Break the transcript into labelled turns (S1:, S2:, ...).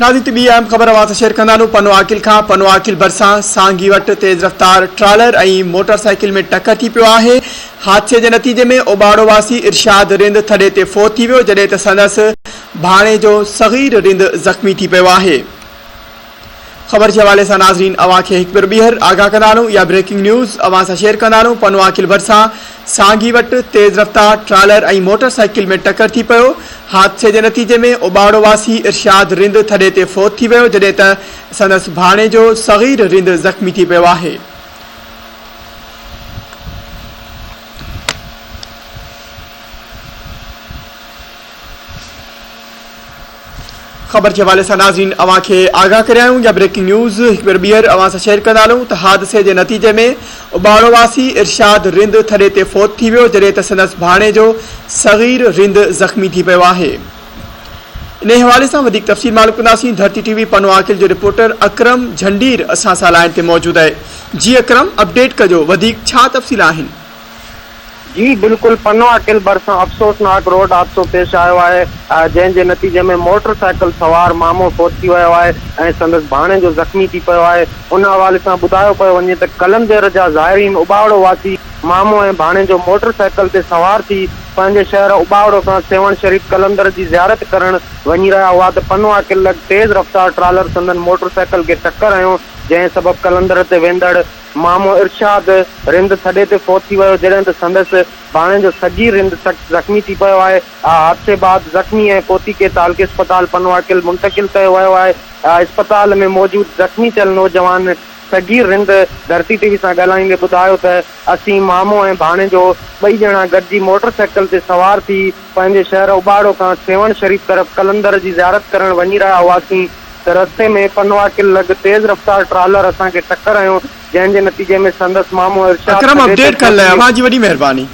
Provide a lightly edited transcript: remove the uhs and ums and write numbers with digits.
S1: नाज़रीन ॿी अहम ख़बर अवां शेयर कंदासूं। पनो आकिल खां पनो आकिल भरिसां सांगी वटि तेज़ रफ़्तार ट्रालर ऐं मोटरसाइकिल में टक्कर थी पियो आहे। हादसे जे नतीजे में ओबाड़ो वासी इरशाद रिंद थॾे ते फ़ौत थी वियो, जॾहिं त संदसि भाणे जो सग़ीर रिंद ज़ख़्मी थी पियो आहे। ख़बर के हवाले से नाज़रीन अवां खे हिकु भेरो ॿीहर आगाह कंदासूं। या ब्रेकिंग न्यूज़ अवां सां शेयर कंदासूं। पनो आकिल भरिसां सांगी वटि तेज़ रफ़्तार ट्रालर ऐं मोटरसाइकिल में टक्कर थी पियो। हादसे के नतीजे में ओबाड़ो वासी इरशाद रिंद थॾे ते फ़ौत थी वियो, जॾहिं त संदसि भाणे जो सग़ीर रिंद ज़ख़्मी थी पियो आहे। ख़बर के हवाले से नाज़रीन अवां खे आगाह करायूं। या ब्रेकिंग न्यूज़ हिकु भेरो ॿीहर अवां सां शेयर कंदासूं त हादसे के नतीजे में ओबाड़ो वासी इरशाद रिंद थॾे ते फ़ौत थी वियो, जॾहिं त संदसि भाणे जो सग़ीर रिंद ज़ख़्मी थी पियो आहे। इन हवाले से वधीक तफ़सील मालूम कंदासीं। धरती टीवी पनो आकिल जो रिपोर्टर अकरम झंडीर असां सां लाइन ते मौजूद है। जी अकरम, अपडेट कजो, वधीक छा तफ़सील आहिनि?
S2: जी बिल्कुल, पनो आकिल भरिसां अफ़सोसनाक रोड हादसो पेश आयो है, जंहिंजे नतीजे में मोटरसाइकिल सवार मामो फ़ौत थी वियो आहे ऐं संदसि भाणे जो ज़ख़्मी थी पियो आहे। उन हवाले सां ॿुधायो पियो वञे त कलंदर जा ज़ाइरीन उबाड़ो वासी मामो ऐं भाणे जो मोटरसाइकिल ते सवार थी पंहिंजे शहर उबाड़ो खां सेवण शरीफ कलंदर जी ज़ियारत करण वञी रहिया हुआ त पनो आकिल लॻ तेज़ रफ़्तार ट्रालर संदन मोटरसाइकिल खे टक्कर हयो, जंहिं सबबु कलंदर ते वेंदड़ मामो इरशाद रिंद थॾे ते फ़ौत थी वियो, जॾहिं त संदसि भाणे जो सॼी रिंद ज़ख़्मी थी पियो आहे। हादसे बाद ज़ख़्मी ऐं पोती खे तालके अस्पताल पनो आकिल मुंतकिल कयो वियो आहे। अस्पताल में मौजूद ज़ख़्मी थियल नौजवान सॻी रिंद धरती टीवी सां ॻाल्हाईंदे ॿुधायो त असीं मामो ऐं भाणे जो ॿई ॼणा गॾिजी मोटरसाइकिल ते सवार थी पंहिंजे शहर उबाड़ो खां सेवण शरीफ तरफ़ कलंदर जी ज़ियारत करण वञी रहिया हुआसीं त रस्ते में पनो आकिल लॻ तेज़ रफ़्तार ट्रालर असांखे टक्कर हयो, जंहिंजे नतीजे में संदसि मामो इरशाद
S1: अकरम, अपडेट करण लाइ अवां जी वॾी महिरबानी।